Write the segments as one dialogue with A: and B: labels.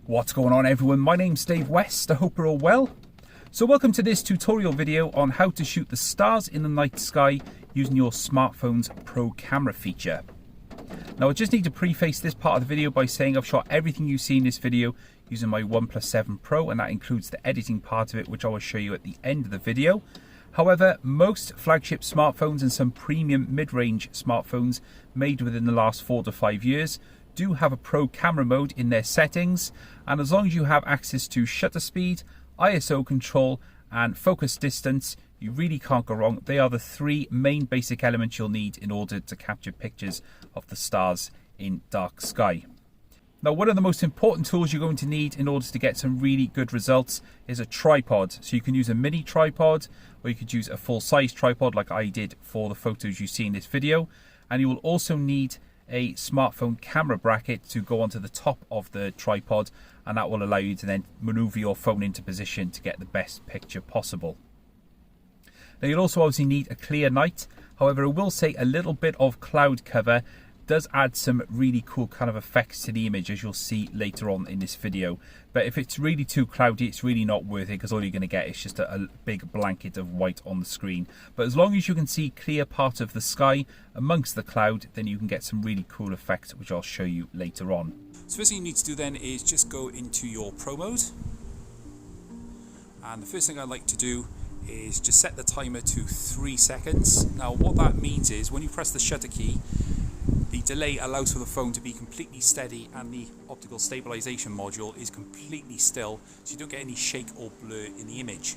A: What's going on everyone, my name's Dave West, I hope you're all well. So welcome to this tutorial video on how to shoot the stars in the night sky using your smartphone's Pro Camera feature. Now I just need to preface this part of the video by saying I've shot everything you see in this video using my OnePlus 7 Pro, and that includes the editing part of it, which I will show you at the end of the video. However, most flagship smartphones and some premium mid-range smartphones made within the last 4 to 5 years do have a Pro Camera mode in their settings, and as long as you have access to shutter speed, ISO control and focus distance, you really can't go wrong. They are the three main basic elements you'll need in order to capture pictures of the stars in dark sky. Now, one of the most important tools you're going to need in order to get some really good results is a tripod. So you can use a mini tripod, or you could use a full-size tripod like I did for the photos you see in this video. And you will also need a smartphone camera bracket to go onto the top of the tripod, and that will allow you to then maneuver your phone into position to get the best picture possible. Now you'll also obviously need a clear night. However, I will say a little bit of cloud cover does add some really cool kind of effects to the image, as you'll see later on in this video. But if it's really too cloudy, it's really not worth it, because all you're going to get is just a big blanket of white on the screen. But as long as you can see clear part of the sky amongst the cloud, then you can get some really cool effects, which I'll show you later on.
B: So first thing you need to do then is just go into your Pro mode, and the first thing I like to do is just set the timer to 3 seconds. Now what that means is when you press the shutter key, the delay allows for the phone to be completely steady, and the optical stabilization module is completely still, so you don't get any shake or blur in the image.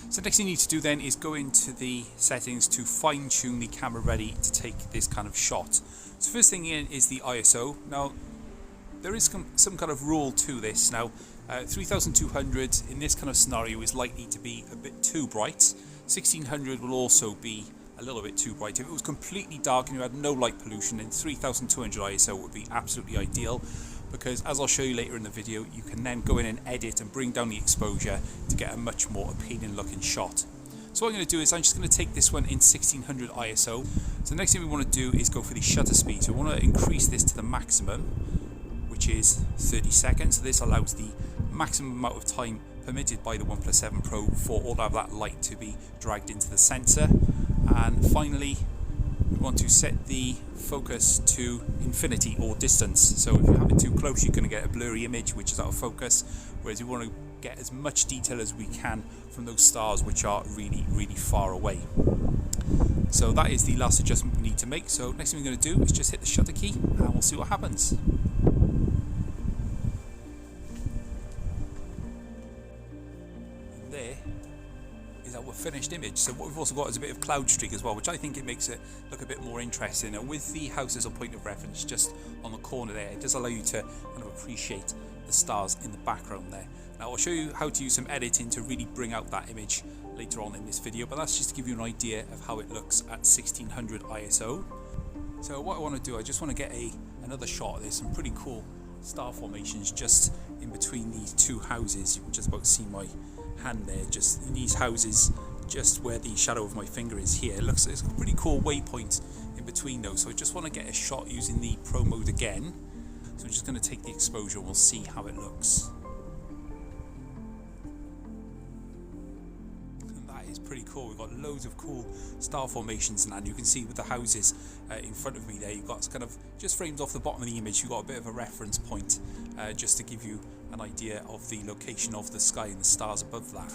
B: So the next thing you need to do then is go into the settings to fine tune the camera ready to take this kind of shot. So first thing in is the ISO. Now there is some kind of rule to this. Now 3200 in this kind of scenario is likely to be a bit too bright. 1600 will also be a little bit too bright. If it was completely dark and you had no light pollution, then 3200 ISO would be absolutely ideal, because as I'll show you later in the video, you can then go in and edit and bring down the exposure to get a much more appealing looking shot. So what I'm going to do is I'm just going to take this one in 1600 ISO. So the next thing we want to do is go for the shutter speed. So we want to increase this to the maximum, which is 30 seconds. So this allows the maximum amount of time permitted by the OnePlus 7 Pro for all of that light to be dragged into the sensor. And finally, we want to set the focus to infinity or distance. So if you have it too close, you're going to get a blurry image which is out of focus, whereas we want to get as much detail as we can from those stars which are really, really far away. So that is the last adjustment we need to make. So next thing we're going to do is just hit the shutter key and we'll see what happens. There is our finished image. So what we've also got is a bit of cloud streak as well, which I think it makes it look a bit more interesting. And with the house as a point of reference just on the corner there, it does allow you to kind of appreciate the stars in the background there. Now I'll show you how to use some editing to really bring out that image later on in this video, but that's just to give you an idea of how it looks at 1600 ISO. So what I want to do, I just want to get another shot. There's some pretty cool star formations just in between these two houses. You can just about see my hand there, just in these houses, just where the shadow of my finger is here. It's a pretty cool waypoint in between those. So I just want to get a shot using the Pro mode again. So I'm just going to take the exposure and we'll see how it looks. And that is pretty cool. We've got loads of cool star formations, and you can see with the houses in front of me there, you've got kind of just frames off the bottom of the image. You've got a bit of a reference point just to give you an idea of the location of the sky and the stars above that.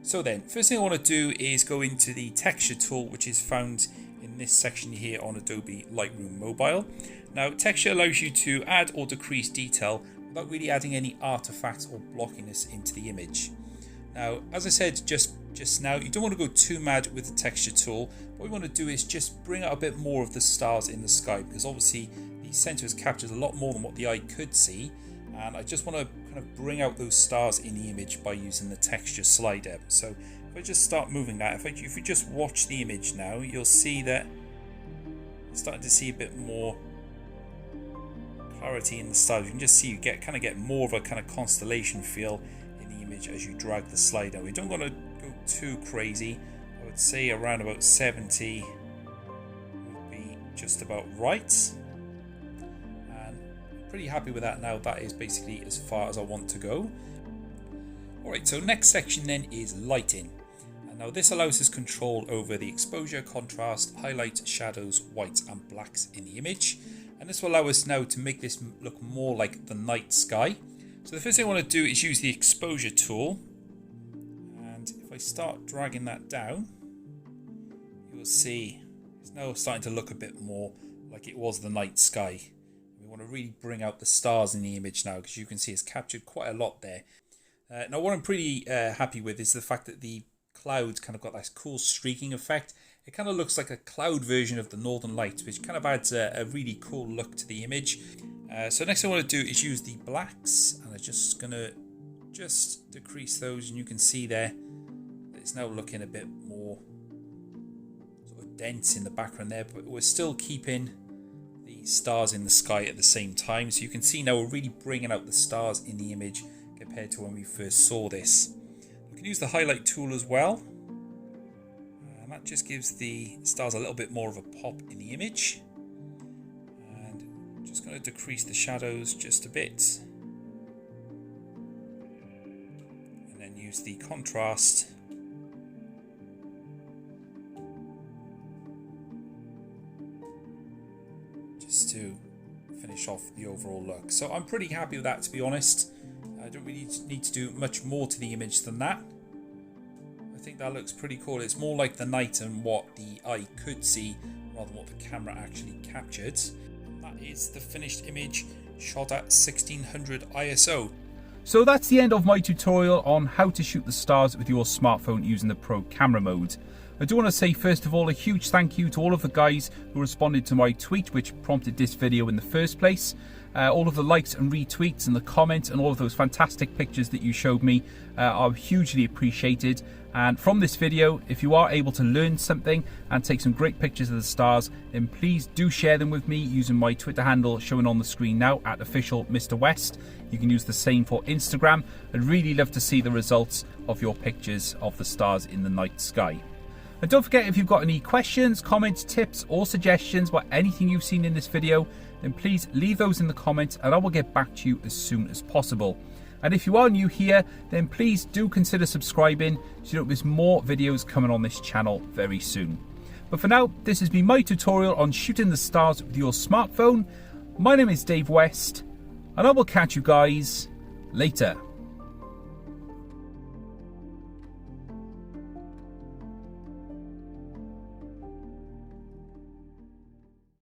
B: So then, first thing I want to do is go into the texture tool, which is found in this section here on Adobe Lightroom Mobile. Now, texture allows you to add or decrease detail without really adding any artifacts or blockiness into the image. Now, as I said just now, you don't want to go too mad with the texture tool. What we want to do is just bring out a bit more of the stars in the sky, because obviously the sensor has captured a lot more than what the eye could see, and I just want to kind of bring out those stars in the image by using the texture slider. So if I just start moving that, if you just watch the image now, you'll see that you're starting to see a bit more clarity in the stars. You can just see you kind of get more of a kind of constellation feel in the image as you drag the slider. We don't want to go too crazy. I would say around about 70 would be just about right. And pretty happy with that now. That is basically as far as I want to go. Alright, so next section then is lighting. And now this allows us control over the exposure, contrast, highlights, shadows, whites and blacks in the image. And this will allow us now to make this look more like the night sky. So the first thing I want to do is use the exposure tool. And if I start dragging that down, you will see it's now starting to look a bit more like it was the night sky. We want to really bring out the stars in the image now, because you can see it's captured quite a lot there. Now what I'm pretty happy with is the fact that the clouds kind of got this cool streaking effect. It kind of looks like a cloud version of the Northern Lights, which kind of adds a really cool look to the image. So next thing I want to do is use the blacks, and I'm just going to decrease those, and you can see there that it's now looking a bit more sort of dense in the background there, but we're still keeping the stars in the sky at the same time. So you can see now we're really bringing out the stars in the image compared to when we first saw this. We can use the highlight tool as well. And that just gives the stars a little bit more of a pop in the image. And I'm just going to decrease the shadows just a bit. And then use the contrast. Just to finish off the overall look. So I'm pretty happy with that, to be honest. I don't really need to do much more to the image than that. I think that looks pretty cool. It's more like the night and what the eye could see rather than what the camera actually captured. And that is the finished image shot at 1600 ISO.
A: So that's the end of my tutorial on how to shoot the stars with your smartphone using the Pro camera mode. I do want to say first of all a huge thank you to all of the guys who responded to my tweet which prompted this video in the first place. All of the likes and retweets and the comments and all of those fantastic pictures that you showed me are hugely appreciated. And from this video, if you are able to learn something and take some great pictures of the stars, then please do share them with me using my Twitter handle showing on the screen now at official Mr. West. You can use the same for Instagram. I'd really love to see the results of your pictures of the stars in the night sky. And don't forget, if you've got any questions, comments, tips or suggestions about anything you've seen in this video, then please leave those in the comments and I will get back to you as soon as possible. And if you are new here, then please do consider subscribing so you know there's more videos coming on this channel very soon. But for now, this has been my tutorial on shooting the stars with your smartphone. My name is Dave West and I will catch you guys later.